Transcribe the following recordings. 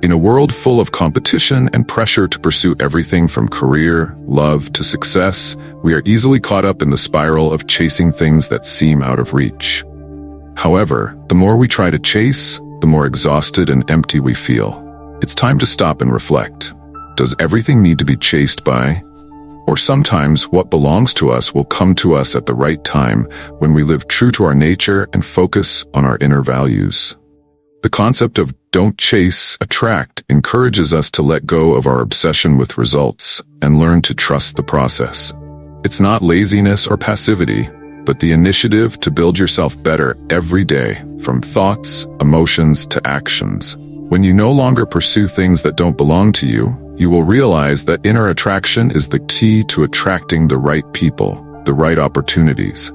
In a world full of competition and pressure to pursue everything from career, love, to success, we are easily caught up in the spiral of chasing things that seem out of reach. However, the more we try to chase, the more exhausted and empty we feel. It's time to stop and reflect. Does everything need to be chased by? Or sometimes what belongs to us will come to us at the right time when we live true to our nature and focus on our inner values. The concept of don't chase, attract encourages us to let go of our obsession with results and learn to trust the process. It's not laziness or passivity, but the initiative to build yourself better every day, from thoughts, emotions to actions. When you no longer pursue things that don't belong to you, you will realize that inner attraction is the key to attracting the right people, the right opportunities.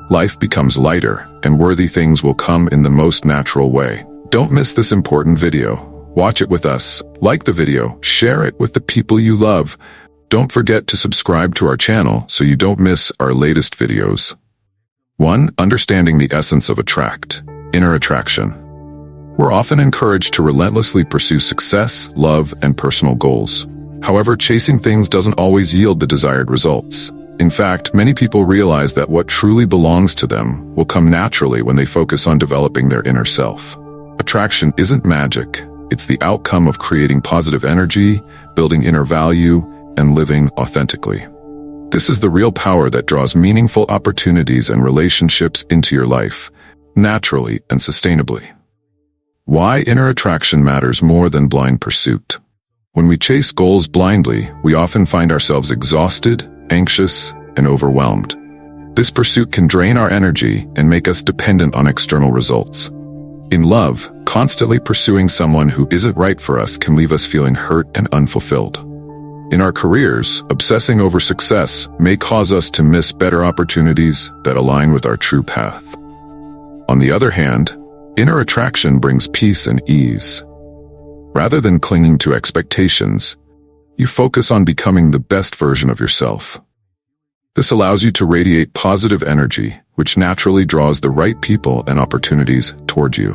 Life becomes lighter, and worthy things will come in the most natural way. Don't miss this important video. Watch it with us, like the video, share it with the people you love. Don't forget to subscribe to our channel so you don't miss our latest videos. 1. Understanding the essence of attract. Inner attraction. We're often encouraged to relentlessly pursue success, love, and personal goals. However, chasing things doesn't always yield the desired results. In fact, many people realize that what truly belongs to them will come naturally when they focus on developing their inner self. Attraction isn't magic. It's the outcome of creating positive energy, building inner value, and living authentically. This is the real power that draws meaningful opportunities and relationships into your life, naturally and sustainably. Why inner attraction matters more than blind pursuit. When we chase goals blindly, we often find ourselves exhausted, anxious, and overwhelmed. This pursuit can drain our energy and make us dependent on external results. In love, constantly pursuing someone who isn't right for us can leave us feeling hurt and unfulfilled. In our careers, obsessing over success may cause us to miss better opportunities that align with our true path. On the other hand, inner attraction brings peace and ease. Rather than clinging to expectations, you focus on becoming the best version of yourself. This allows you to radiate positive energy, which naturally draws the right people and opportunities toward you.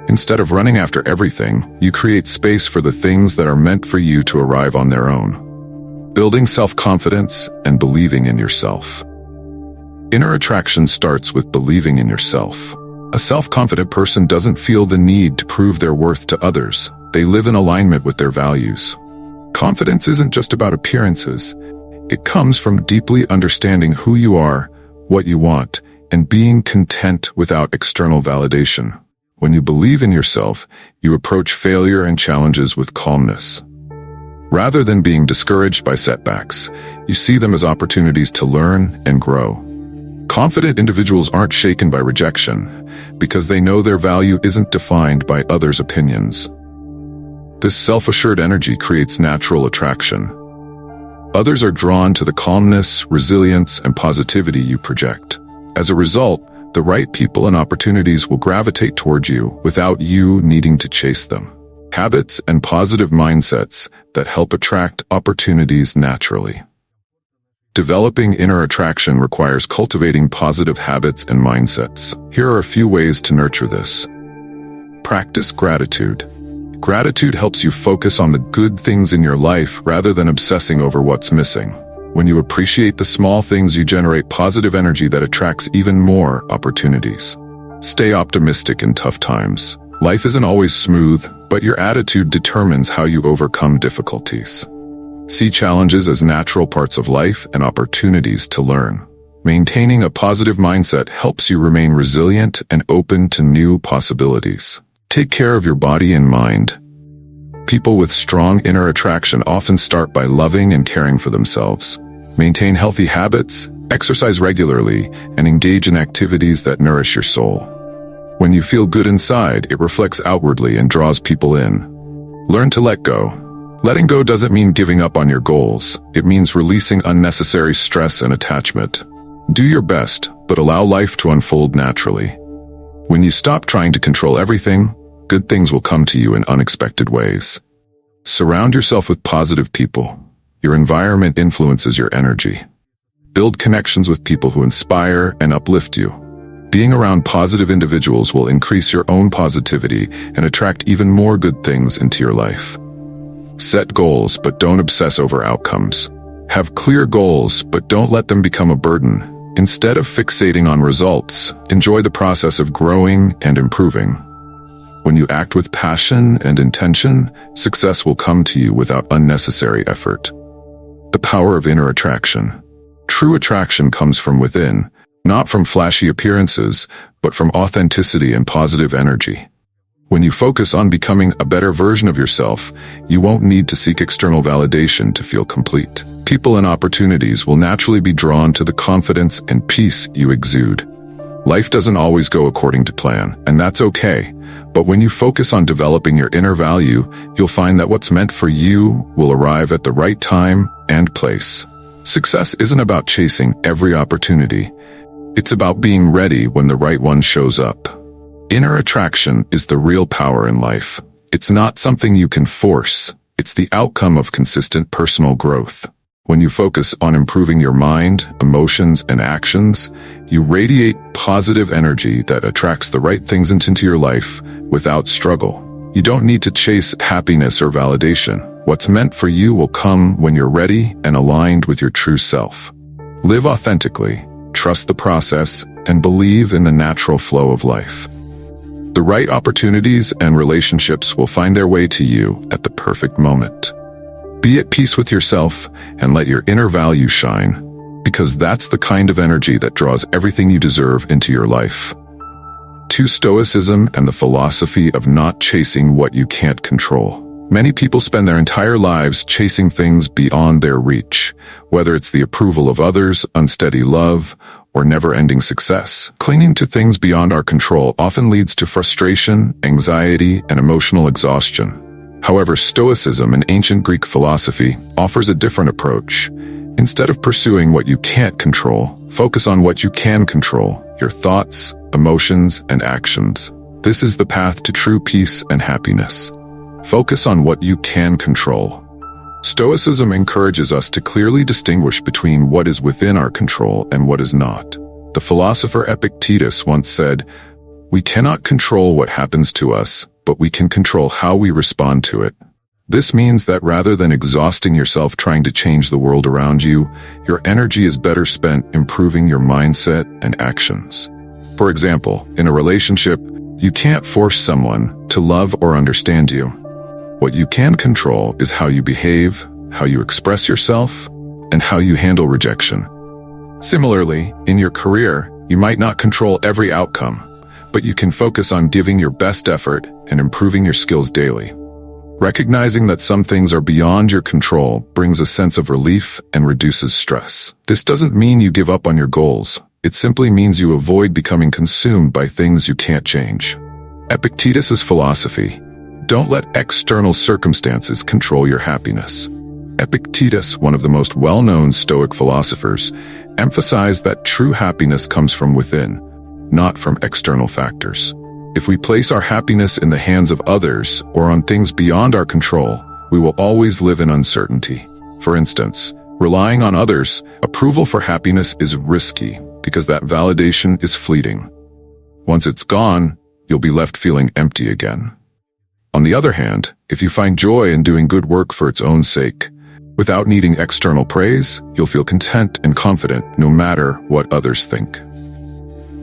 Instead of running after everything, you create space for the things that are meant for you to arrive on their own, building self-confidence and believing in yourself. Inner attraction starts with believing in yourself. A self-confident person doesn't feel the need to prove their worth to others. They live in alignment with their values. Confidence isn't just about appearances. It comes from deeply understanding who you are, what you want, and being content without external validation. When you believe in yourself, you approach failure and challenges with calmness. Rather than being discouraged by setbacks, you see them as opportunities to learn and grow. Confident individuals aren't shaken by rejection because they know their value isn't defined by others' opinions. This self-assured energy creates natural attraction. Others are drawn to the calmness, resilience, and positivity you project. As a result, the right people and opportunities will gravitate toward you without you needing to chase them. Habits and positive mindsets that help attract opportunities naturally. Developing inner attraction requires cultivating positive habits and mindsets. Here are a few ways to nurture this. Practice gratitude. Gratitude helps you focus on the good things in your life rather than obsessing over what's missing. When you appreciate the small things, you generate positive energy that attracts even more opportunities. Stay optimistic in tough times. Life isn't always smooth, but your attitude determines how you overcome difficulties. See challenges as natural parts of life and opportunities to learn. Maintaining a positive mindset helps you remain resilient and open to new possibilities. Take care of your body and mind. People with strong inner attraction often start by loving and caring for themselves. Maintain healthy habits, exercise regularly, and engage in activities that nourish your soul. When you feel good inside, it reflects outwardly and draws people in. Learn to let go. Letting go doesn't mean giving up on your goals. It means releasing unnecessary stress and attachment. Do your best, but allow life to unfold naturally. When you stop trying to control everything, good things will come to you in unexpected ways. Surround yourself with positive people. Your environment influences your energy. Build connections with people who inspire and uplift you. Being around positive individuals will increase your own positivity and attract even more good things into your life. Set goals, but don't obsess over outcomes. Have clear goals, but don't let them become a burden. Instead of fixating on results, enjoy the process of growing and improving. When you act with passion and intention, success will come to you without unnecessary effort. The power of inner attraction. True attraction comes from within, not from flashy appearances, but from authenticity and positive energy. When you focus on becoming a better version of yourself, you won't need to seek external validation to feel complete. People and opportunities will naturally be drawn to the confidence and peace you exude. Life doesn't always go according to plan, and that's okay. But when you focus on developing your inner value, you'll find that what's meant for you will arrive at the right time and place. Success isn't about chasing every opportunity. It's about being ready when the right one shows up. Inner attraction is the real power in life. It's not something you can force. It's the outcome of consistent personal growth. When you focus on improving your mind, emotions, and actions, you radiate positive energy that attracts the right things into your life without struggle. You don't need to chase happiness or validation. What's meant for you will come when you're ready and aligned with your true self. Live authentically, trust the process, and believe in the natural flow of life. The right opportunities and relationships will find their way to you at the perfect moment. Be at peace with yourself and let your inner value shine, because that's the kind of energy that draws everything you deserve into your life. To Stoicism and the philosophy of not chasing what you can't control. Many people spend their entire lives chasing things beyond their reach, whether it's the approval of others, unsteady love, or never-ending success. Clinging to things beyond our control often leads to frustration, anxiety, and emotional exhaustion. However, Stoicism, an ancient Greek philosophy, offers a different approach. Instead of pursuing what you can't control, focus on what you can control, your thoughts, emotions, and actions. This is the path to true peace and happiness. Focus on what you can control. Stoicism encourages us to clearly distinguish between what is within our control and what is not. The philosopher Epictetus once said, "We cannot control what happens to us, but we can control how we respond to it." This means that rather than exhausting yourself trying to change the world around you, your energy is better spent improving your mindset and actions. For example, in a relationship, you can't force someone to love or understand you. What you can control is how you behave, how you express yourself, and how you handle rejection. Similarly, in your career, you might not control every outcome, but you can focus on giving your best effort and improving your skills daily. Recognizing that some things are beyond your control brings a sense of relief and reduces stress. This doesn't mean you give up on your goals. It simply means you avoid becoming consumed by things you can't change. Epictetus's philosophy: don't let external circumstances control your happiness. Epictetus, one of the most well-known Stoic philosophers, emphasized that true happiness comes from within, not from external factors. If we place our happiness in the hands of others or on things beyond our control, we will always live in uncertainty. For instance, relying on others' approval for happiness is risky because that validation is fleeting. Once it's gone, you'll be left feeling empty again. On the other hand, if you find joy in doing good work for its own sake, without needing external praise, you'll feel content and confident no matter what others think.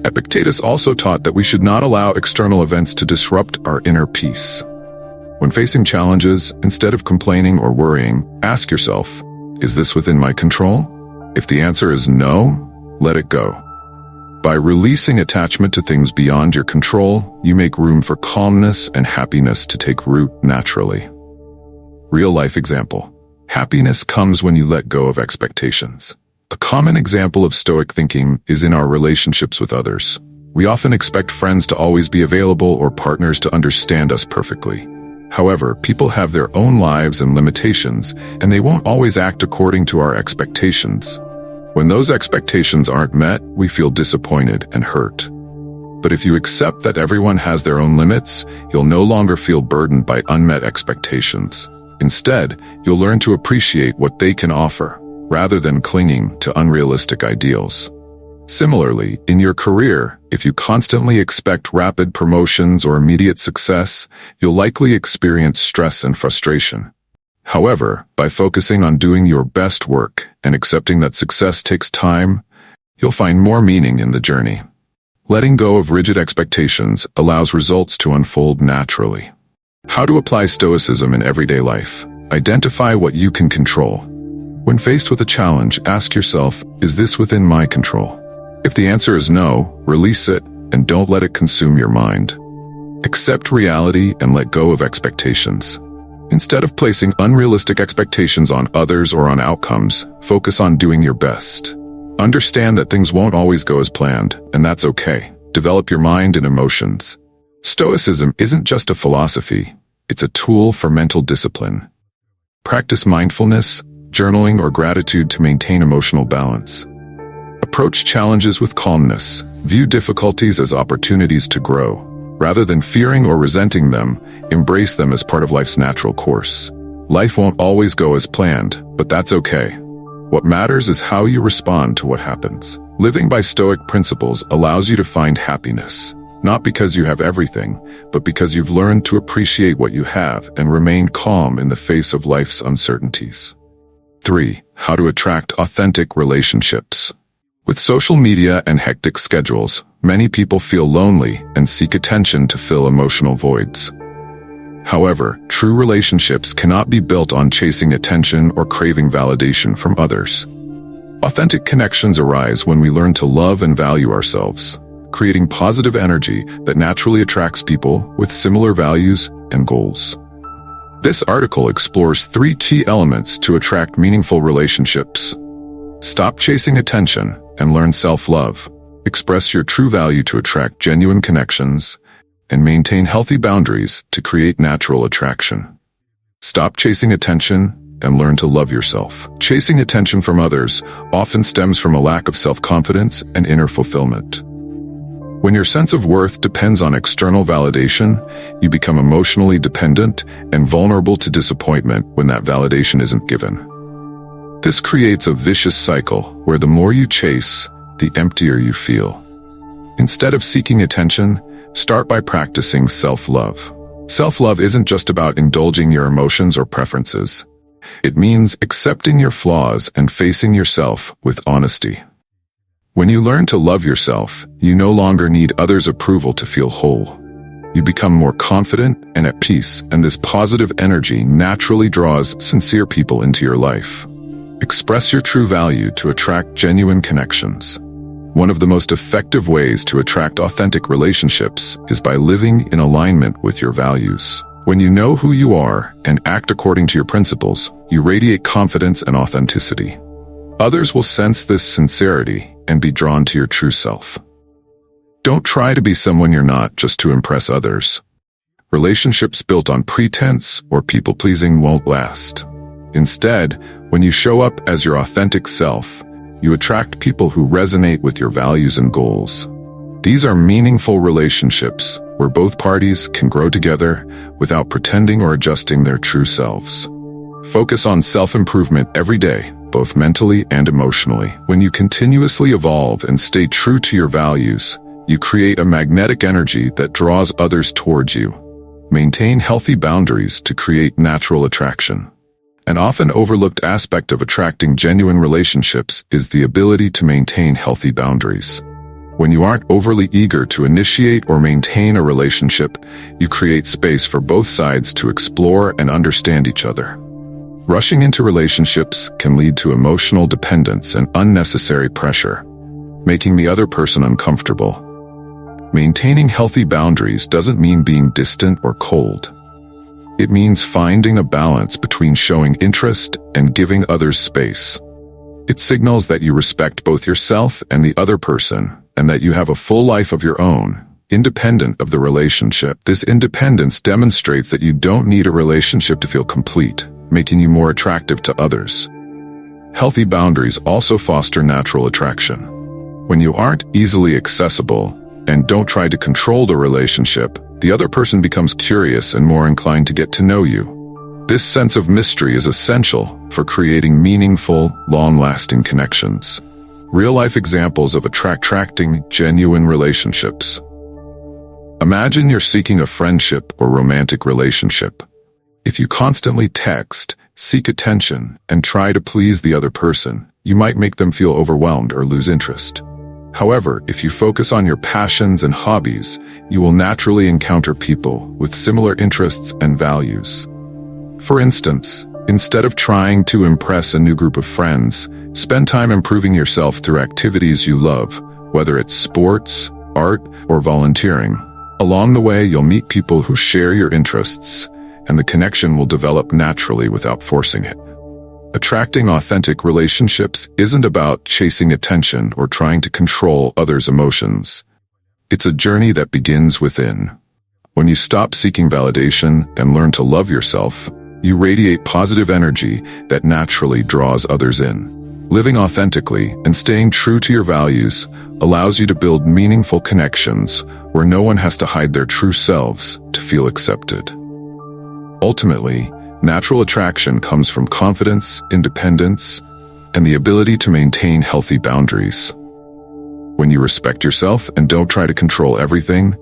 Epictetus also taught that we should not allow external events to disrupt our inner peace. When facing challenges, instead of complaining or worrying, ask yourself, is this within my control? If the answer is no, let it go. By releasing attachment to things beyond your control, you make room for calmness and happiness to take root naturally. Real-life example. Happiness comes when you let go of expectations. A common example of Stoic thinking is in our relationships with others. We often expect friends to always be available or partners to understand us perfectly. However, people have their own lives and limitations, and they won't always act according to our expectations. When those expectations aren't met, we feel disappointed and hurt. But if you accept that everyone has their own limits, you'll no longer feel burdened by unmet expectations. Instead, you'll learn to appreciate what they can offer, rather than clinging to unrealistic ideals. Similarly, in your career, if you constantly expect rapid promotions or immediate success, you'll likely experience stress and frustration. However, by focusing on doing your best work and accepting that success takes time, you'll find more meaning in the journey. Letting go of rigid expectations allows results to unfold naturally. How to apply Stoicism in everyday life? Identify what you can control. When faced with a challenge, ask yourself, is this within my control? If the answer is no, release it and don't let it consume your mind. Accept reality and let go of expectations. Instead of placing unrealistic expectations on others or on outcomes, focus on doing your best. Understand that things won't always go as planned, and that's okay. Develop your mind and emotions. Stoicism isn't just a philosophy, it's a tool for mental discipline. Practice mindfulness, journaling, or gratitude to maintain emotional balance. Approach challenges with calmness. View difficulties as opportunities to grow. Rather than fearing or resenting them, embrace them as part of life's natural course. Life won't always go as planned, but that's okay. What matters is how you respond to what happens. Living by Stoic principles allows you to find happiness, not because you have everything, but because you've learned to appreciate what you have and remain calm in the face of life's uncertainties. 3. How to attract authentic relationships. With social media and hectic schedules, many people feel lonely and seek attention to fill emotional voids. However, true relationships cannot be built on chasing attention or craving validation from others. Authentic connections arise when we learn to love and value ourselves, creating positive energy that naturally attracts people with similar values and goals. This article explores 3 key elements to attract meaningful relationships. Stop chasing attention and learn self-love. Express your true value to attract genuine connections, and maintain healthy boundaries to create natural attraction. Stop chasing attention and learn to love yourself. Chasing attention from others often stems from a lack of self-confidence and inner fulfillment. When your sense of worth depends on external validation, you become emotionally dependent and vulnerable to disappointment when that validation isn't given. This creates a vicious cycle where the more you chase, the emptier you feel. Instead of seeking attention, start by practicing self-love. Self-love isn't just about indulging your emotions or preferences. It means accepting your flaws and facing yourself with honesty. When you learn to love yourself, you no longer need others' approval to feel whole. You become more confident and at peace, and this positive energy naturally draws sincere people into your life. Express your true value to attract genuine connections. One of the most effective ways to attract authentic relationships is by living in alignment with your values. When you know who you are and act according to your principles, you radiate confidence and authenticity. Others will sense this sincerity and be drawn to your true self. Don't try to be someone you're not just to impress others. Relationships built on pretense or people-pleasing won't last. Instead, when you show up as your authentic self, you attract people who resonate with your values and goals. These are meaningful relationships where both parties can grow together without pretending or adjusting their true selves. Focus on self-improvement every day, both mentally and emotionally. When you continuously evolve and stay true to your values, you create a magnetic energy that draws others towards you. Maintain healthy boundaries to create natural attraction. An often overlooked aspect of attracting genuine relationships is the ability to maintain healthy boundaries. When you aren't overly eager to initiate or maintain a relationship, you create space for both sides to explore and understand each other. Rushing into relationships can lead to emotional dependence and unnecessary pressure, making the other person uncomfortable. Maintaining healthy boundaries doesn't mean being distant or cold. It means finding a balance between showing interest and giving others space. It signals that you respect both yourself and the other person, and that you have a full life of your own, independent of the relationship. This independence demonstrates that you don't need a relationship to feel complete, making you more attractive to others. Healthy boundaries also foster natural attraction. When you aren't easily accessible and don't try to control the relationship, the other person becomes curious and more inclined to get to know you. This sense of mystery is essential for creating meaningful, long-lasting connections. Real-life examples of attracting genuine relationships. Imagine you're seeking a friendship or romantic relationship. If you constantly text, seek attention, and try to please the other person, you might make them feel overwhelmed or lose interest. However, if you focus on your passions and hobbies, you will naturally encounter people with similar interests and values. For instance, instead of trying to impress a new group of friends, spend time improving yourself through activities you love, whether it's sports, art, or volunteering. Along the way, you'll meet people who share your interests, and the connection will develop naturally without forcing it. Attracting authentic relationships isn't about chasing attention or trying to control others' emotions. It's a journey that begins within. When you stop seeking validation and learn to love yourself, you radiate positive energy that naturally draws others in. Living authentically and staying true to your values allows you to build meaningful connections where no one has to hide their true selves to feel accepted. Ultimately, natural attraction comes from confidence, independence, and the ability to maintain healthy boundaries. When you respect yourself and don't try to control everything,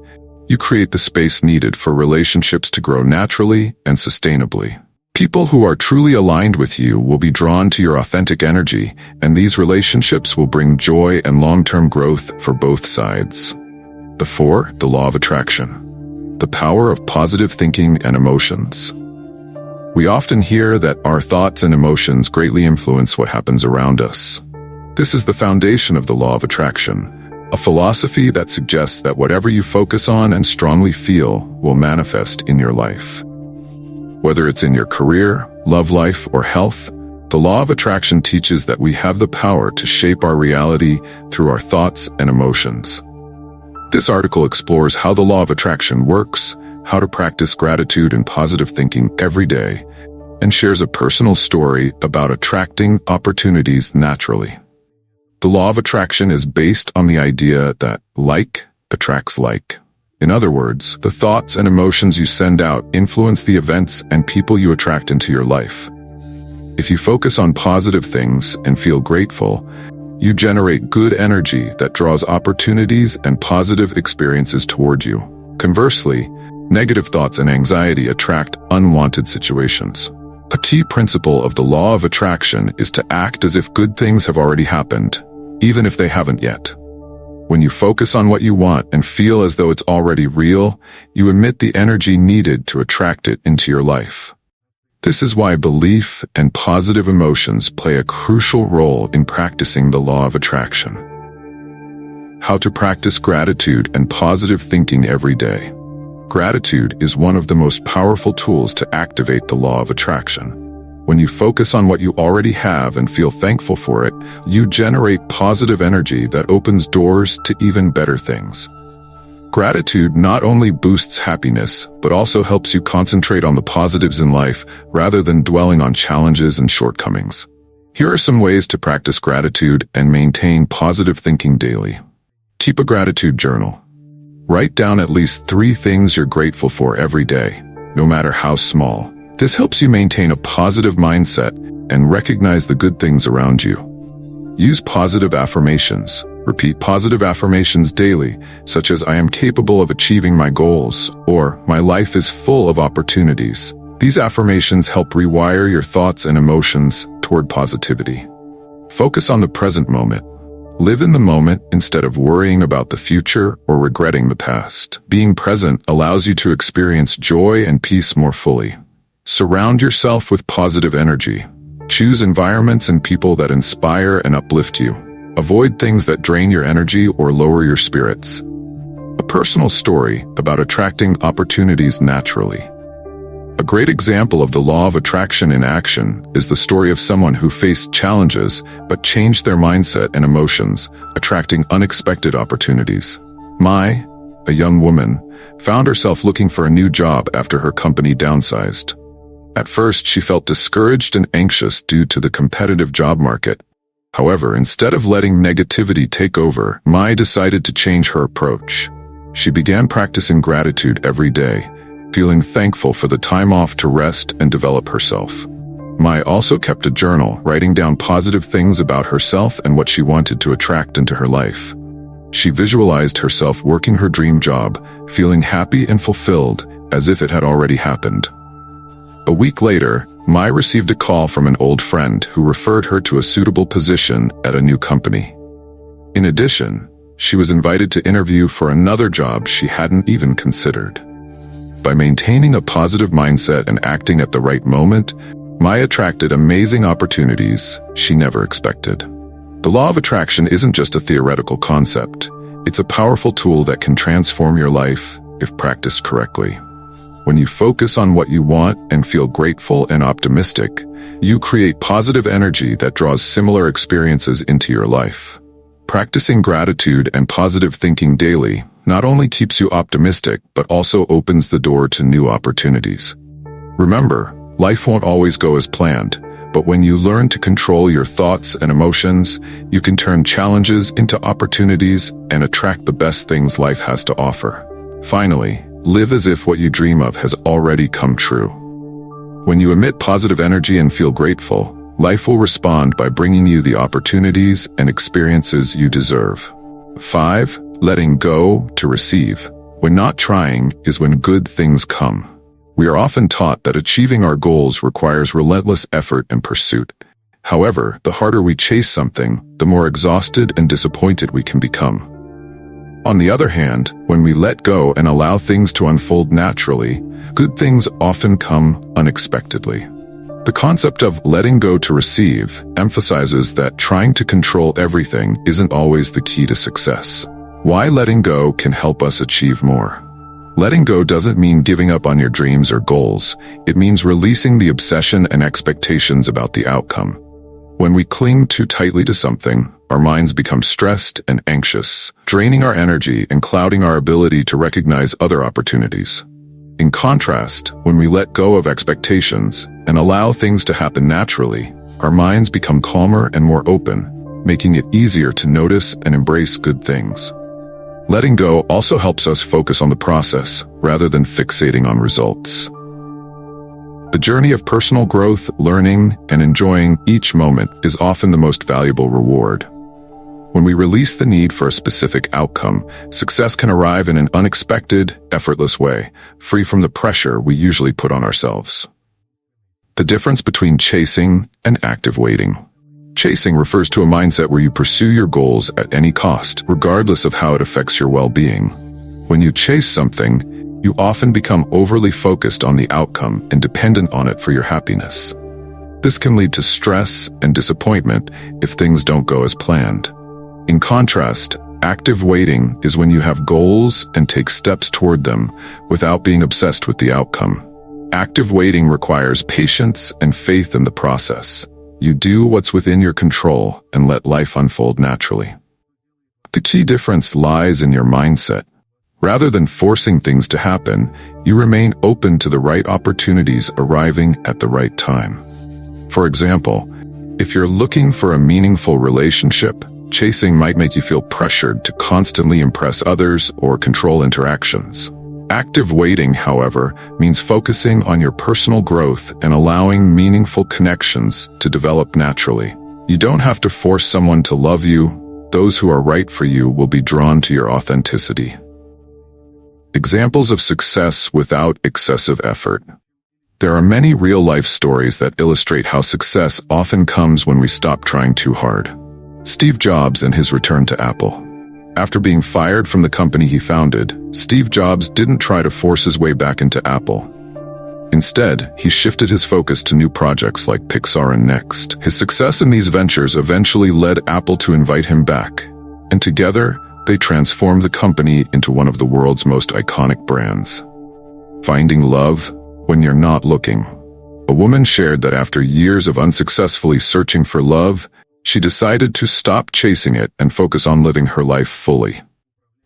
you create the space needed for relationships to grow naturally and sustainably. People who are truly aligned with you will be drawn to your authentic energy, and these relationships will bring joy and long-term growth for both sides. The law of attraction. The power of positive thinking and emotions. We often hear that our thoughts and emotions greatly influence what happens around us. This is the foundation of the law of attraction, a philosophy that suggests that whatever you focus on and strongly feel will manifest in your life. Whether it's in your career, love life, or health, the law of attraction teaches that we have the power to shape our reality through our thoughts and emotions. This article explores how the law of attraction works, how to practice gratitude and positive thinking every day, and shares a personal story about attracting opportunities naturally. The law of attraction is based on the idea that like attracts like. In other words, the thoughts and emotions you send out influence the events and people you attract into your life. If you focus on positive things and feel grateful, you generate good energy that draws opportunities and positive experiences toward you. Conversely, negative thoughts and anxiety attract unwanted situations. A key principle of the law of attraction is to act as if good things have already happened, even if they haven't yet. When you focus on what you want and feel as though it's already real, you emit the energy needed to attract it into your life. This is why belief and positive emotions play a crucial role in practicing the law of attraction. How to practice gratitude and positive thinking every day. Gratitude is one of the most powerful tools to activate the law of attraction. When you focus on what you already have and feel thankful for it, you generate positive energy that opens doors to even better things. Gratitude not only boosts happiness, but also helps you concentrate on the positives in life rather than dwelling on challenges and shortcomings. Here are some ways to practice gratitude and maintain positive thinking daily. Keep a gratitude journal. Write down at least 3 things you're grateful for every day, no matter how small. This helps you maintain a positive mindset and recognize the good things around you. Use positive affirmations. Repeat positive affirmations daily, such as "I am capable of achieving my goals" or "My life is full of opportunities." These affirmations help rewire your thoughts and emotions toward positivity. Focus on the present moment. Live in the moment instead of worrying about the future or regretting the past. Being present allows you to experience joy and peace more fully. Surround yourself with positive energy. Choose environments and people that inspire and uplift you. Avoid things that drain your energy or lower your spirits. A personal story about attracting opportunities naturally. A great example of the law of attraction in action is the story of someone who faced challenges but changed their mindset and emotions, attracting unexpected opportunities. Mai, a young woman, found herself looking for a new job after her company downsized. At first, she felt discouraged and anxious due to the competitive job market. However, instead of letting negativity take over, Mai decided to change her approach. She began practicing gratitude every day, feeling thankful for the time off to rest and develop herself. Mai also kept a journal, writing down positive things about herself and what she wanted to attract into her life. She visualized herself working her dream job, feeling happy and fulfilled, as if it had already happened. A week later, Mai received a call from an old friend who referred her to a suitable position at a new company. In addition, she was invited to interview for another job she hadn't even considered. By maintaining a positive mindset and acting at the right moment, Mai attracted amazing opportunities she never expected. The law of attraction isn't just a theoretical concept. It's a powerful tool that can transform your life if practiced correctly. When you focus on what you want and feel grateful and optimistic, you create positive energy that draws similar experiences into your life. Practicing gratitude and positive thinking daily not only keeps you optimistic but also opens the door to new opportunities. Remember, life won't always go as planned, but when you learn to control your thoughts and emotions, you can turn challenges into opportunities and attract the best things life has to offer. Finally, live as if what you dream of has already come true. When you emit positive energy and feel grateful, life will respond by bringing you the opportunities and experiences you deserve. 5. Letting go to receive. When not trying is when good things come. We are often taught that achieving our goals requires relentless effort and pursuit. However, the harder we chase something, the more exhausted and disappointed we can become. On the other hand, when we let go and allow things to unfold naturally, good things often come unexpectedly. The concept of letting go to receive emphasizes that trying to control everything isn't always the key to success. Why letting go can help us achieve more. Letting go doesn't mean giving up on your dreams or goals. It means releasing the obsession and expectations about the outcome. When we cling too tightly to something, our minds become stressed and anxious, draining our energy and clouding our ability to recognize other opportunities. In contrast, when we let go of expectations and allow things to happen naturally, our minds become calmer and more open, making it easier to notice and embrace good things. Letting go also helps us focus on the process rather than fixating on results. The journey of personal growth, learning, and enjoying each moment is often the most valuable reward. When we release the need for a specific outcome, success can arrive in an unexpected, effortless way, free from the pressure we usually put on ourselves. The difference between chasing and active waiting. Chasing refers to a mindset where you pursue your goals at any cost, regardless of how it affects your well-being. When you chase something, you often become overly focused on the outcome and dependent on it for your happiness. This can lead to stress and disappointment if things don't go as planned. In contrast, active waiting is when you have goals and take steps toward them without being obsessed with the outcome. Active waiting requires patience and faith in the process. You do what's within your control and let life unfold naturally. The key difference lies in your mindset. Rather than forcing things to happen, you remain open to the right opportunities arriving at the right time. For example, if you're looking for a meaningful relationship, chasing might make you feel pressured to constantly impress others or control interactions. Active waiting, however, means focusing on your personal growth and allowing meaningful connections to develop naturally. You don't have to force someone to love you. Those who are right for you will be drawn to your authenticity. Examples of success without excessive effort. There are many real-life stories that illustrate how success often comes when we stop trying too hard. Steve Jobs and his return to Apple. After being fired from the company he founded, Steve Jobs didn't try to force his way back into Apple. Instead, he shifted his focus to new projects like Pixar and Next. His success in these ventures eventually led Apple to invite him back, and together, they transformed the company into one of the world's most iconic brands. Finding love when you're not looking. A woman shared that after years of unsuccessfully searching for love, she decided to stop chasing it and focus on living her life fully.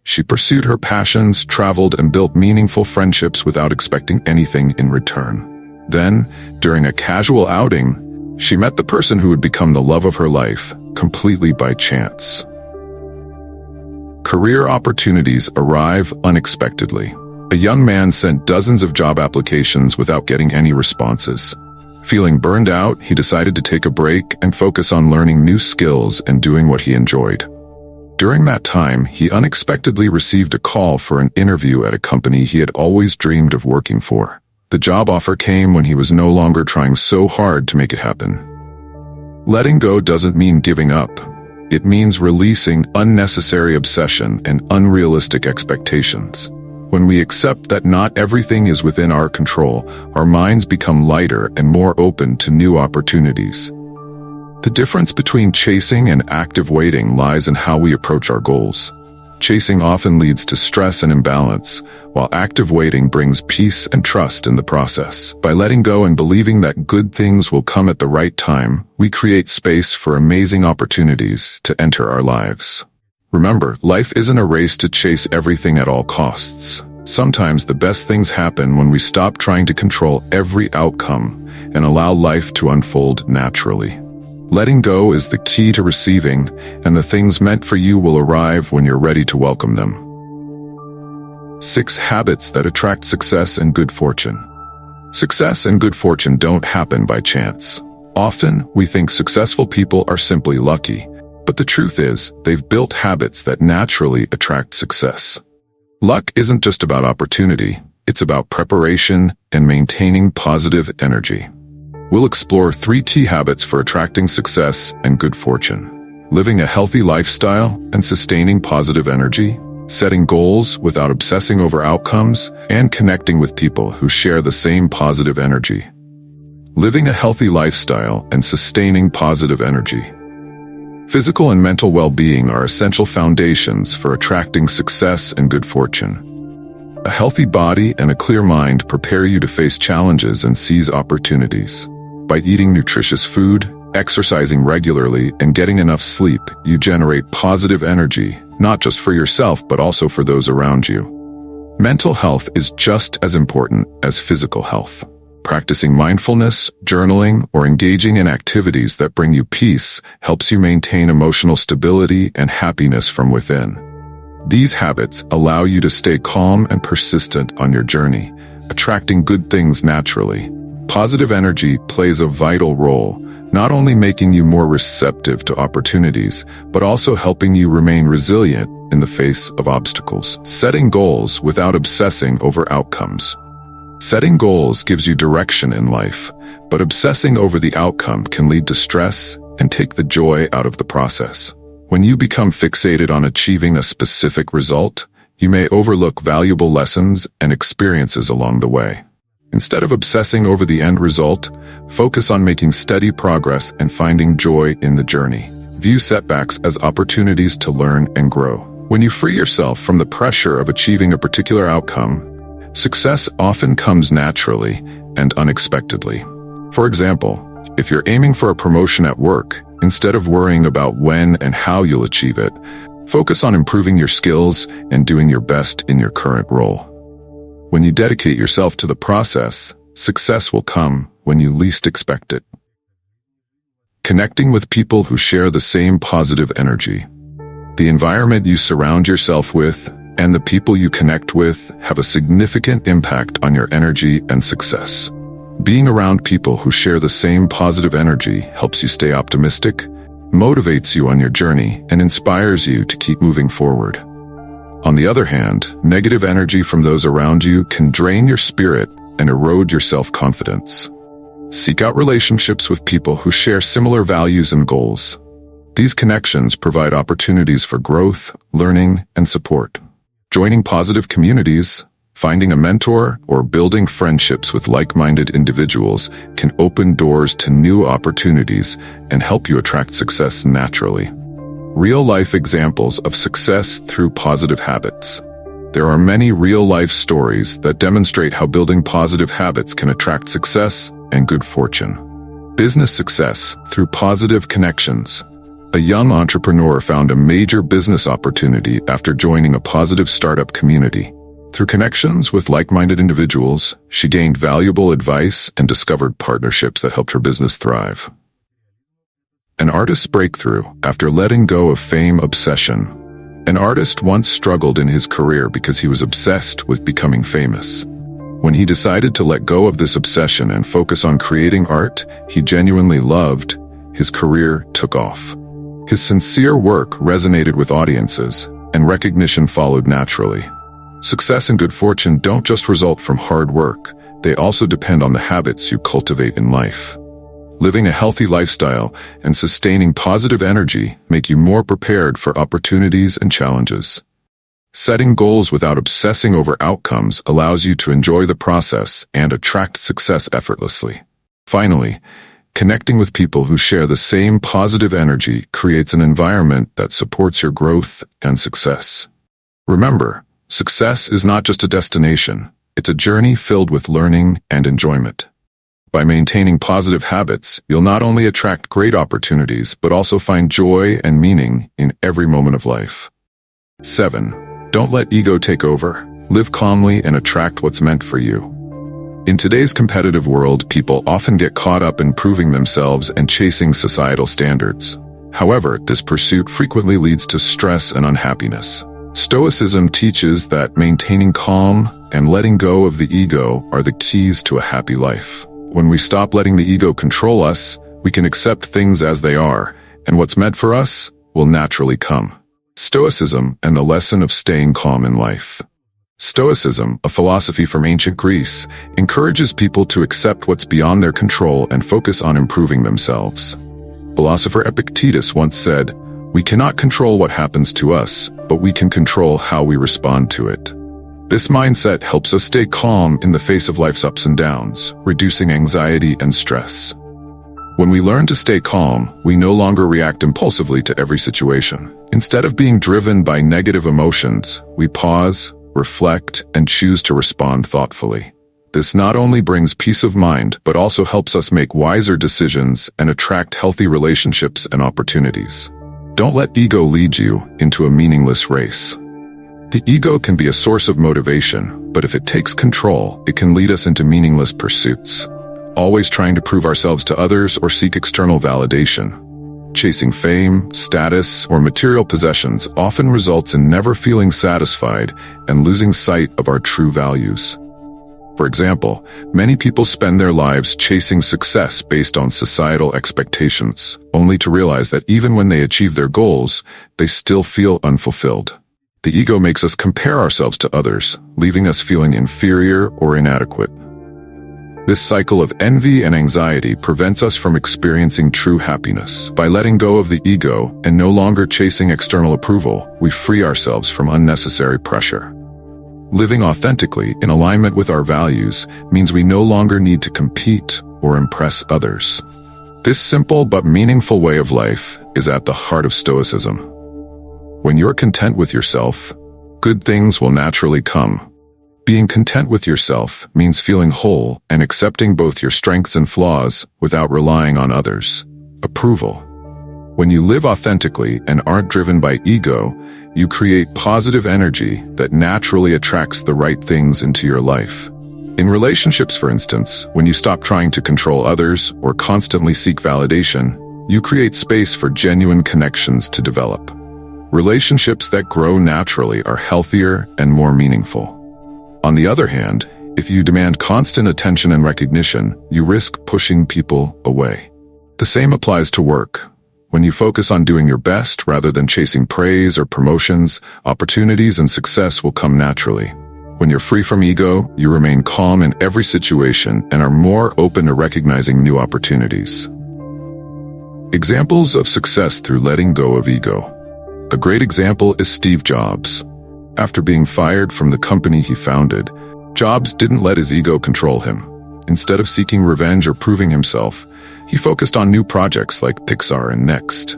She pursued her passions, traveled, and built meaningful friendships without expecting anything in return. Then, during a casual outing, she met the person who would become the love of her life, completely by chance. Career opportunities arrive unexpectedly. A young man sent dozens of job applications without getting any responses. Feeling burned out, he decided to take a break and focus on learning new skills and doing what he enjoyed. During that time, he unexpectedly received a call for an interview at a company he had always dreamed of working for. The job offer came when he was no longer trying so hard to make it happen. Letting go doesn't mean giving up. It means releasing unnecessary obsession and unrealistic expectations. When we accept that not everything is within our control, our minds become lighter and more open to new opportunities. The difference between chasing and active waiting lies in how we approach our goals. Chasing often leads to stress and imbalance, while active waiting brings peace and trust in the process. By letting go and believing that good things will come at the right time, we create space for amazing opportunities to enter our lives. Remember, life isn't a race to chase everything at all costs. Sometimes the best things happen when we stop trying to control every outcome and allow life to unfold naturally. Letting go is the key to receiving, and the things meant for you will arrive when you're ready to welcome them. 6 habits that attract success and good fortune. Success and good fortune don't happen by chance. Often, we think successful people are simply lucky, but the truth is, they've built habits that naturally attract success. Luck isn't just about opportunity, it's about preparation and maintaining positive energy. We'll explore 3 key habits for attracting success and good fortune: living a healthy lifestyle and sustaining positive energy, setting goals without obsessing over outcomes, and connecting with people who share the same positive energy. Living a healthy lifestyle and sustaining positive energy. Physical and mental well-being are essential foundations for attracting success and good fortune. A healthy body and a clear mind prepare you to face challenges and seize opportunities. By eating nutritious food, exercising regularly, and getting enough sleep, you generate positive energy, not just for yourself but also for those around you. Mental health is just as important as physical health. Practicing mindfulness, journaling, or engaging in activities that bring you peace helps you maintain emotional stability and happiness from within. These habits allow you to stay calm and persistent on your journey, attracting good things naturally. Positive energy plays a vital role, not only making you more receptive to opportunities, but also helping you remain resilient in the face of obstacles. Setting goals without obsessing over outcomes. Setting goals gives you direction in life, but obsessing over the outcome can lead to stress and take the joy out of the process. When you become fixated on achieving a specific result, you may overlook valuable lessons and experiences along the way. Instead of obsessing over the end result, focus on making steady progress and finding joy in the journey. View setbacks as opportunities to learn and grow. When you free yourself from the pressure of achieving a particular outcome, success often comes naturally and unexpectedly. For example, if you're aiming for a promotion at work, instead of worrying about when and how you'll achieve it, focus on improving your skills and doing your best in your current role. When you dedicate yourself to the process, success will come when you least expect it. Connecting with people who share the same positive energy. The environment you surround yourself with and the people you connect with have a significant impact on your energy and success. Being around people who share the same positive energy helps you stay optimistic, motivates you on your journey, and inspires you to keep moving forward. On the other hand, negative energy from those around you can drain your spirit and erode your self-confidence. Seek out relationships with people who share similar values and goals. These connections provide opportunities for growth, learning, and support. Joining positive communities, finding a mentor, or building friendships with like-minded individuals can open doors to new opportunities and help you attract success naturally. Real-life examples of success through positive habits. There are many real-life stories that demonstrate how building positive habits can attract success and good fortune. Business success through positive connections. A young entrepreneur found a major business opportunity after joining a positive startup community. Through connections with like-minded individuals, she gained valuable advice and discovered partnerships that helped her business thrive. An artist's breakthrough after letting go of fame obsession. An artist once struggled in his career because he was obsessed with becoming famous. When he decided to let go of this obsession and focus on creating art he genuinely loved, his career took off. His sincere work resonated with audiences, and recognition followed naturally. Success and good fortune don't just result from hard work, they also depend on the habits you cultivate in life. Living a healthy lifestyle and sustaining positive energy make you more prepared for opportunities and challenges. Setting goals without obsessing over outcomes allows you to enjoy the process and attract success effortlessly. Finally, connecting with people who share the same positive energy creates an environment that supports your growth and success. Remember, success is not just a destination, it's a journey filled with learning and enjoyment. By maintaining positive habits, you'll not only attract great opportunities, but also find joy and meaning in every moment of life. 7. Don't let ego take over. Live calmly and attract what's meant for you. In today's competitive world, people often get caught up in proving themselves and chasing societal standards. However, this pursuit frequently leads to stress and unhappiness. Stoicism teaches that maintaining calm and letting go of the ego are the keys to a happy life. When we stop letting the ego control us, we can accept things as they are, and what's meant for us will naturally come. Stoicism and the lesson of staying calm in life. Stoicism, a philosophy from ancient Greece, encourages people to accept what's beyond their control and focus on improving themselves. Philosopher Epictetus once said, "We cannot control what happens to us, but we can control how we respond to it." This mindset helps us stay calm in the face of life's ups and downs, reducing anxiety and stress. When we learn to stay calm, we no longer react impulsively to every situation. Instead of being driven by negative emotions, we pause, reflect, and choose to respond thoughtfully. This not only brings peace of mind, but also helps us make wiser decisions and attract healthy relationships and opportunities. Don't let ego lead you into a meaningless race. The ego can be a source of motivation, but if it takes control, it can lead us into meaningless pursuits. Always trying to prove ourselves to others or seek external validation. Chasing fame, status, or material possessions often results in never feeling satisfied and losing sight of our true values. For example, many people spend their lives chasing success based on societal expectations, only to realize that even when they achieve their goals, they still feel unfulfilled. The ego makes us compare ourselves to others, leaving us feeling inferior or inadequate. This cycle of envy and anxiety prevents us from experiencing true happiness. By letting go of the ego and no longer chasing external approval, we free ourselves from unnecessary pressure. Living authentically in alignment with our values means we no longer need to compete or impress others. This simple but meaningful way of life is at the heart of Stoicism. When you're content with yourself, good things will naturally come. Being content with yourself means feeling whole and accepting both your strengths and flaws without relying on others' approval. When you live authentically and aren't driven by ego, you create positive energy that naturally attracts the right things into your life. In relationships, for instance, when you stop trying to control others or constantly seek validation, you create space for genuine connections to develop. Relationships that grow naturally are healthier and more meaningful. On the other hand, if you demand constant attention and recognition, you risk pushing people away. The same applies to work. When you focus on doing your best rather than chasing praise or promotions, opportunities and success will come naturally. When you're free from ego, you remain calm in every situation and are more open to recognizing new opportunities. Examples of success through letting go of ego. A great example is Steve Jobs. After being fired from the company he founded, Jobs didn't let his ego control him. Instead of seeking revenge or proving himself, he focused on new projects like Pixar and Next.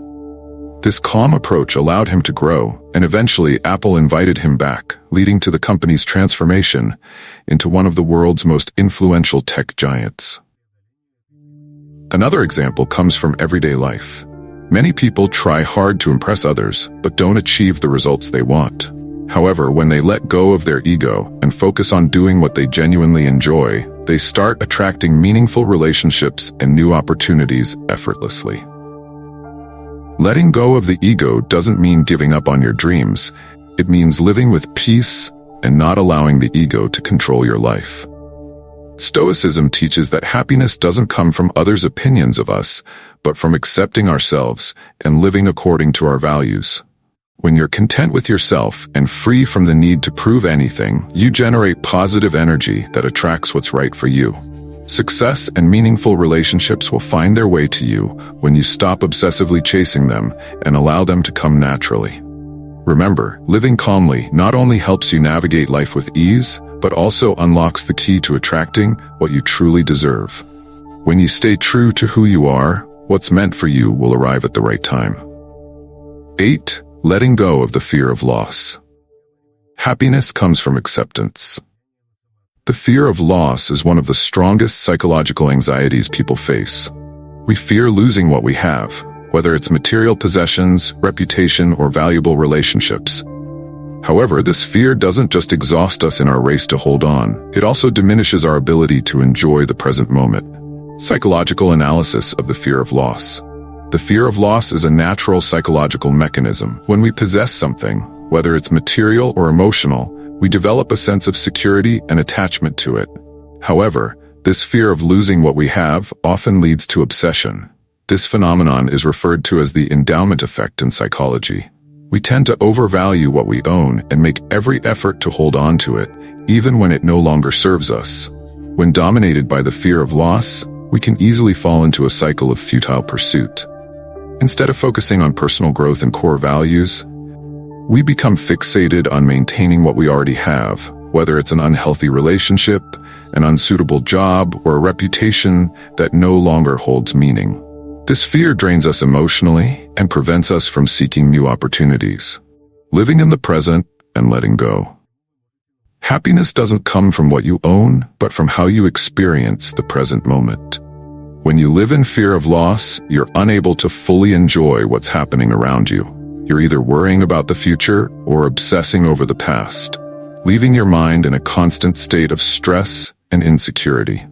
This calm approach allowed him to grow, and eventually Apple invited him back, leading to the company's transformation into one of the world's most influential tech giants. Another example comes from everyday life. Many people try hard to impress others, but don't achieve the results they want. However, when they let go of their ego and focus on doing what they genuinely enjoy, they start attracting meaningful relationships and new opportunities effortlessly. Letting go of the ego doesn't mean giving up on your dreams. It means living with peace and not allowing the ego to control your life. Stoicism teaches that happiness doesn't come from others' opinions of us, but from accepting ourselves and living according to our values. When you're content with yourself and free from the need to prove anything, you generate positive energy that attracts what's right for you. Success and meaningful relationships will find their way to you when you stop obsessively chasing them and allow them to come naturally. Remember, living calmly not only helps you navigate life with ease, but also unlocks the key to attracting what you truly deserve. When you stay true to who you are, what's meant for you will arrive at the right time. 8. Letting go of the fear of loss. Happiness comes from acceptance. The fear of loss is one of the strongest psychological anxieties people face. We fear losing what we have, whether it's material possessions, reputation, or valuable relationships. However, this fear doesn't just exhaust us in our race to hold on, it also diminishes our ability to enjoy the present moment. Psychological analysis of the fear of loss. The fear of loss is a natural psychological mechanism. When we possess something, whether it's material or emotional, we develop a sense of security and attachment to it. However, this fear of losing what we have often leads to obsession. This phenomenon is referred to as the endowment effect in psychology. We tend to overvalue what we own and make every effort to hold on to it, even when it no longer serves us. When dominated by the fear of loss, we can easily fall into a cycle of futile pursuit. Instead of focusing on personal growth and core values, we become fixated on maintaining what we already have, whether it's an unhealthy relationship, an unsuitable job, or a reputation that no longer holds meaning. This fear drains us emotionally and prevents us from seeking new opportunities, living in the present and letting go. Happiness doesn't come from what you own, but from how you experience the present moment. When you live in fear of loss, you're unable to fully enjoy what's happening around you. You're either worrying about the future or obsessing over the past, leaving your mind in a constant state of stress and insecurity.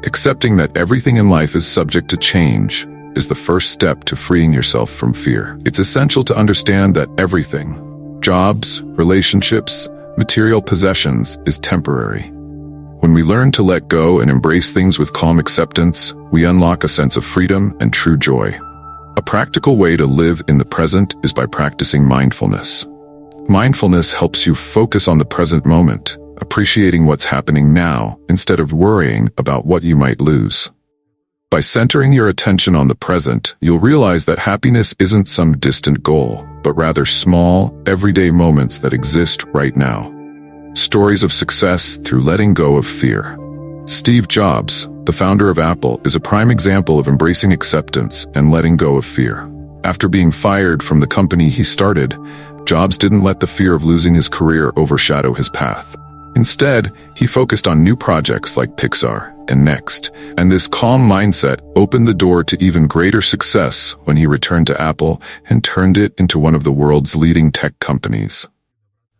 Accepting that everything in life is subject to change is the first step to freeing yourself from fear. It's essential to understand that everything, jobs, relationships, material possessions, is temporary. When we learn to let go and embrace things with calm acceptance, we unlock a sense of freedom and true joy. A practical way to live in the present is by practicing mindfulness. Mindfulness helps you focus on the present moment, appreciating what's happening now instead of worrying about what you might lose. By centering your attention on the present, you'll realize that happiness isn't some distant goal, but rather small, everyday moments that exist right now. Stories of success through letting go of fear. Steve Jobs, the founder of Apple, is a prime example of embracing acceptance and letting go of fear. After being fired from the company he started, Jobs didn't let the fear of losing his career overshadow his path. Instead, he focused on new projects like Pixar and Next, and this calm mindset opened the door to even greater success when he returned to Apple and turned it into one of the world's leading tech companies.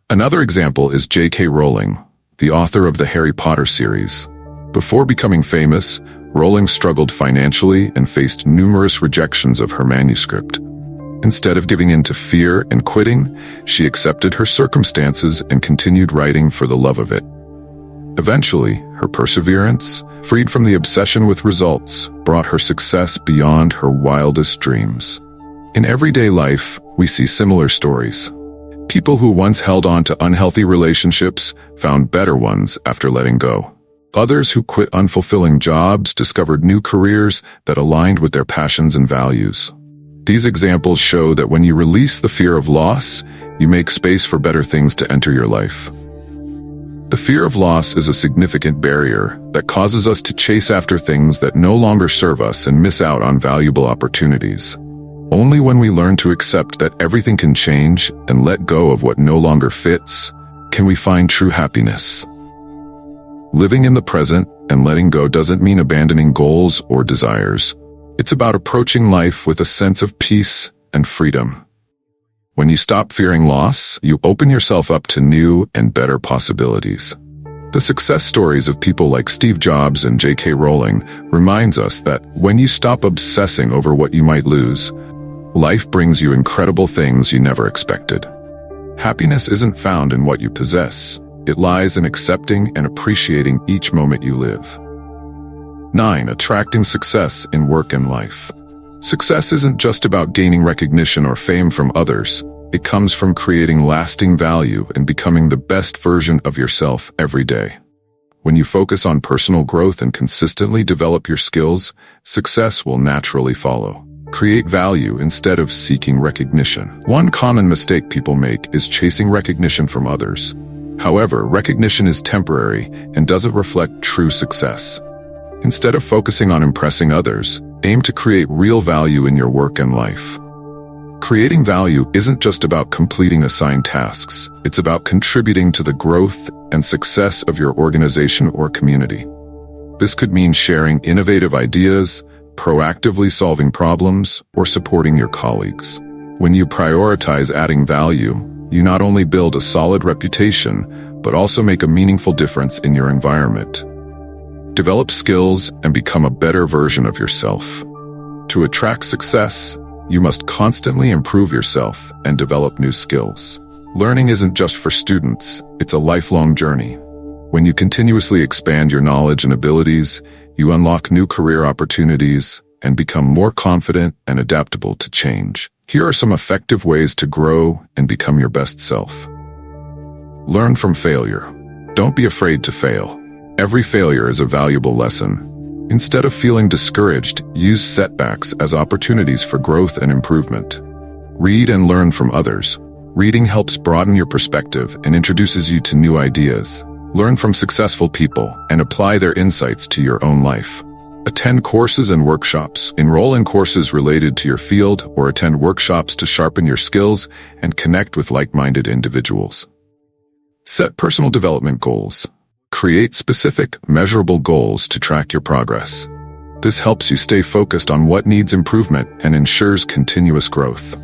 Another example is J.K. Rowling, the author of the Harry Potter series. Before becoming famous, Rowling struggled financially and faced numerous rejections of her manuscript. Instead of giving in to fear and quitting, she accepted her circumstances and continued writing for the love of it. Eventually, her perseverance, freed from the obsession with results, brought her success beyond her wildest dreams. In everyday life, we see similar stories. People who once held on to unhealthy relationships found better ones after letting go. Others who quit unfulfilling jobs discovered new careers that aligned with their passions and values. These examples show that when you release the fear of loss, you make space for better things to enter your life. The fear of loss is a significant barrier that causes us to chase after things that no longer serve us and miss out on valuable opportunities. Only when we learn to accept that everything can change and let go of what no longer fits, can we find true happiness. Living in the present and letting go doesn't mean abandoning goals or desires. It's about approaching life with a sense of peace and freedom. When you stop fearing loss, you open yourself up to new and better possibilities. The success stories of people like Steve Jobs and J.K. Rowling reminds us that when you stop obsessing over what you might lose, life brings you incredible things you never expected. Happiness isn't found in what you possess, It lies in accepting and appreciating each moment you live. 9. Attracting success in work and life. Success isn't just about gaining recognition or fame from others. It comes from creating lasting value and becoming the best version of yourself every day. When you focus on personal growth and consistently develop your skills, success will naturally follow. Create value instead of seeking recognition. One common mistake people make is chasing recognition from others. However, recognition is temporary and doesn't reflect true success. Instead of focusing on impressing others, aim to create real value in your work and life. Creating value isn't just about completing assigned tasks. It's about contributing to the growth and success of your organization or community. This could mean sharing innovative ideas, proactively solving problems, or supporting your colleagues. When you prioritize adding value, you not only build a solid reputation, but also make a meaningful difference in your environment. Develop skills and become a better version of yourself. To attract success, you must constantly improve yourself and develop new skills. Learning isn't just for students, it's a lifelong journey. When you continuously expand your knowledge and abilities, you unlock new career opportunities and become more confident and adaptable to change. Here are some effective ways to grow and become your best self. Learn from failure. Don't be afraid to fail. Every failure is a valuable lesson. Instead of feeling discouraged, use setbacks as opportunities for growth and improvement. Read and learn from others. Reading helps broaden your perspective and introduces you to new ideas. Learn from successful people and apply their insights to your own life. Attend courses and workshops. Enroll in courses related to your field or attend workshops to sharpen your skills and connect with like-minded individuals. Set personal development goals. Create specific, measurable goals to track your progress. This helps you stay focused on what needs improvement and ensures continuous growth.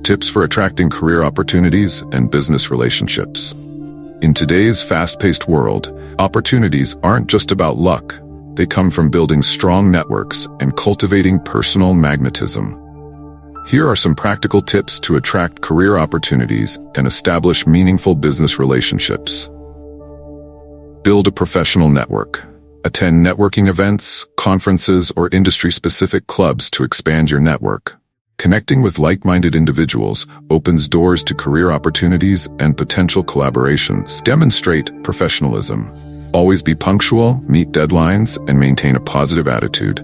Tips for attracting career opportunities and business relationships. In today's fast-paced world, opportunities aren't just about luck. They come from building strong networks and cultivating personal magnetism. Here are some practical tips to attract career opportunities and establish meaningful business relationships. Build a professional network. Attend networking events, conferences, or industry-specific clubs to expand your network. Connecting with like-minded individuals opens doors to career opportunities and potential collaborations. Demonstrate professionalism. Always be punctual, meet deadlines, and maintain a positive attitude.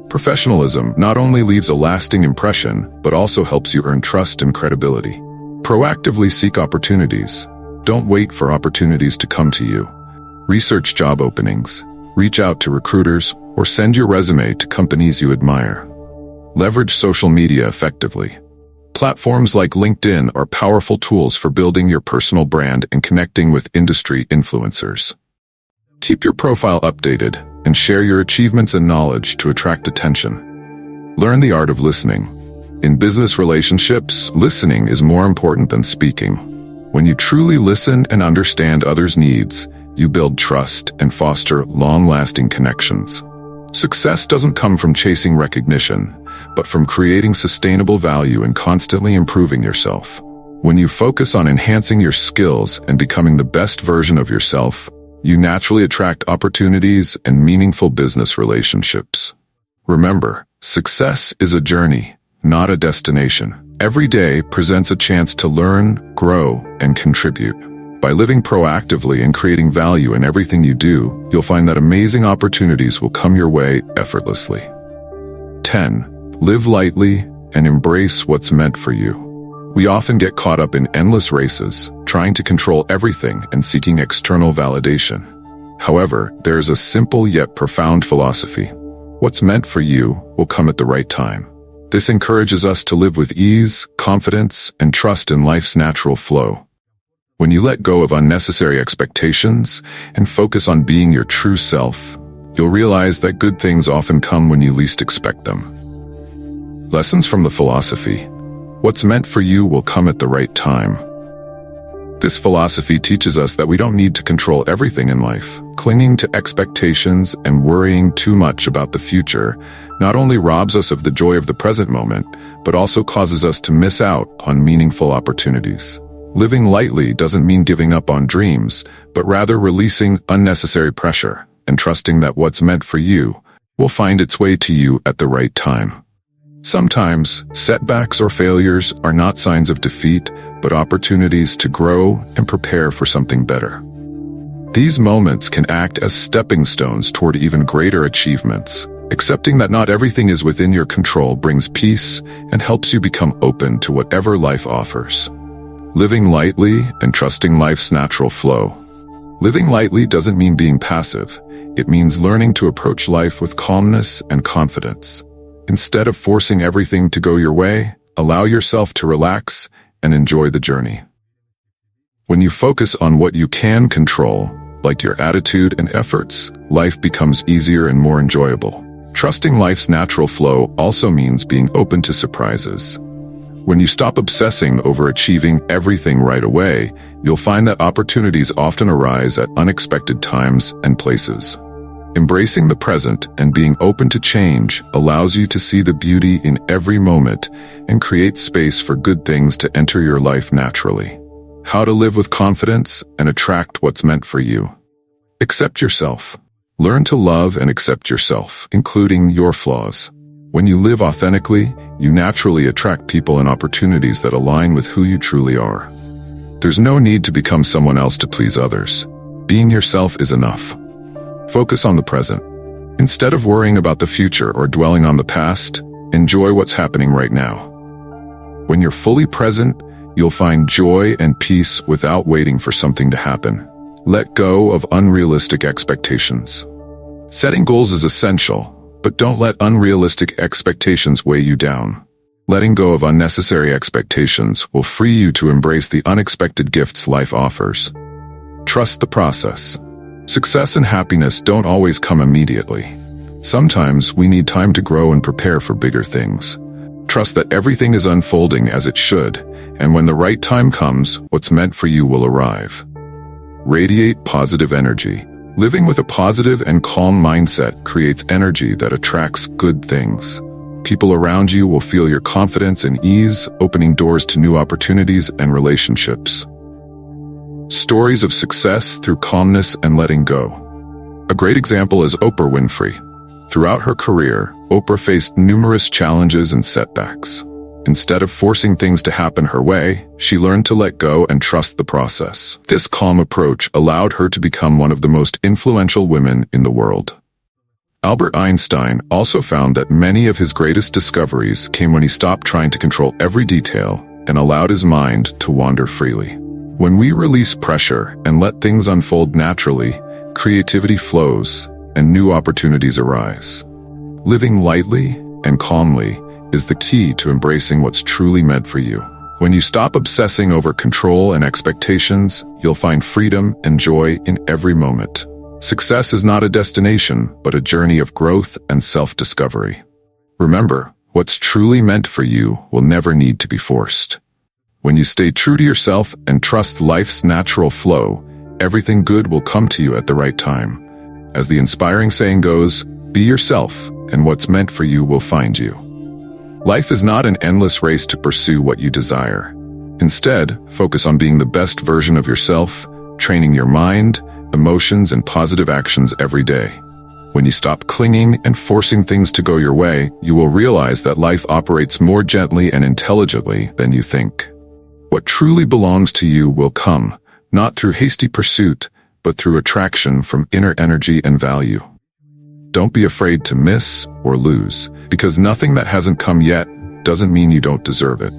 Professionalism not only leaves a lasting impression, but also helps you earn trust and credibility. Proactively seek opportunities. Don't wait for opportunities to come to you. Research job openings, reach out to recruiters, or send your resume to companies you admire. Leverage social media effectively. Platforms like LinkedIn are powerful tools for building your personal brand and connecting with industry influencers. Keep your profile updated and share your achievements and knowledge to attract attention. Learn the art of listening. In business relationships, listening is more important than speaking. When you truly listen and understand others' needs, you build trust and foster long-lasting connections. Success doesn't come from chasing recognition, but from creating sustainable value and constantly improving yourself. When you focus on enhancing your skills and becoming the best version of yourself, you naturally attract opportunities and meaningful business relationships. Remember, success is a journey, not a destination. Every day presents a chance to learn, grow, and contribute. By living proactively and creating value in everything you do, you'll find that amazing opportunities will come your way effortlessly. 10. Live lightly and embrace what's meant for you. We often get caught up in endless races, trying to control everything and seeking external validation. However, there is a simple yet profound philosophy. What's meant for you will come at the right time. This encourages us to live with ease, confidence, and trust in life's natural flow. When you let go of unnecessary expectations and focus on being your true self, you'll realize that good things often come when you least expect them. Lessons from the philosophy. What's meant for you will come at the right time. This philosophy teaches us that we don't need to control everything in life. Clinging to expectations and worrying too much about the future not only robs us of the joy of the present moment, but also causes us to miss out on meaningful opportunities. Living lightly doesn't mean giving up on dreams, but rather releasing unnecessary pressure and trusting that what's meant for you will find its way to you at the right time. Sometimes, setbacks or failures are not signs of defeat, but opportunities to grow and prepare for something better. These moments can act as stepping stones toward even greater achievements. Accepting that not everything is within your control brings peace and helps you become open to whatever life offers. Living lightly and trusting life's natural flow. Living lightly doesn't mean being passive. It means learning to approach life with calmness and confidence. Instead of forcing everything to go your way, allow yourself to relax and enjoy the journey. When you focus on what you can control, like your attitude and efforts, life becomes easier and more enjoyable. Trusting life's natural flow also means being open to surprises. When you stop obsessing over achieving everything right away, you'll find that opportunities often arise at unexpected times and places. Embracing the present and being open to change allows you to see the beauty in every moment and create space for good things to enter your life naturally. How to live with confidence and attract what's meant for you. Accept yourself. Learn to love and accept yourself, including your flaws. When you live authentically, you naturally attract people and opportunities that align with who you truly are. There's no need to become someone else to please others. Being yourself is enough. Focus on the present. Instead of worrying about the future or dwelling on the past, enjoy what's happening right now. When you're fully present, you'll find joy and peace without waiting for something to happen. Let go of unrealistic expectations. Setting goals is essential, but don't let unrealistic expectations weigh you down. Letting go of unnecessary expectations will free you to embrace the unexpected gifts life offers. Trust the process. Success and happiness don't always come immediately. Sometimes we need time to grow and prepare for bigger things. Trust that everything is unfolding as it should, and when the right time comes, what's meant for you will arrive. Radiate positive energy. Living with a positive and calm mindset creates energy that attracts good things. People around you will feel your confidence and ease, opening doors to new opportunities and relationships. Stories of success through calmness and letting go. A great example is Oprah Winfrey. Throughout her career, Oprah faced numerous challenges and setbacks. Instead of forcing things to happen her way, she learned to let go and trust the process. This calm approach allowed her to become one of the most influential women in the world. Albert Einstein also found that many of his greatest discoveries came when he stopped trying to control every detail and allowed his mind to wander freely. When we release pressure and let things unfold naturally, creativity flows and new opportunities arise. Living lightly and calmly is the key to embracing what's truly meant for you. When you stop obsessing over control and expectations, you'll find freedom and joy in every moment. Success is not a destination, but a journey of growth and self-discovery. Remember, what's truly meant for you will never need to be forced. When you stay true to yourself and trust life's natural flow, everything good will come to you at the right time. As the inspiring saying goes, be yourself, and what's meant for you will find you. Life is not an endless race to pursue what you desire. Instead, focus on being the best version of yourself, training your mind, emotions, and positive actions every day. When you stop clinging and forcing things to go your way, you will realize that life operates more gently and intelligently than you think. What truly belongs to you will come, not through hasty pursuit, but through attraction from inner energy and value. Don't be afraid to miss or lose, because nothing that hasn't come yet doesn't mean you don't deserve it.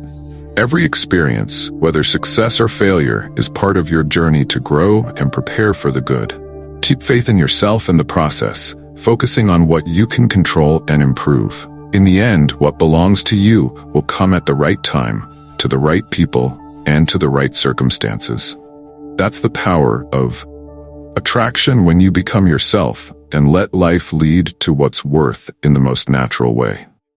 Every experience, whether success or failure, is part of your journey to grow and prepare for the good. Keep faith in yourself and the process, focusing on what you can control and improve. In the end, what belongs to you will come at the right time, to the right people, and to the right circumstances. That's the power of attraction when you become yourself and let life lead to what's worth in the most natural way.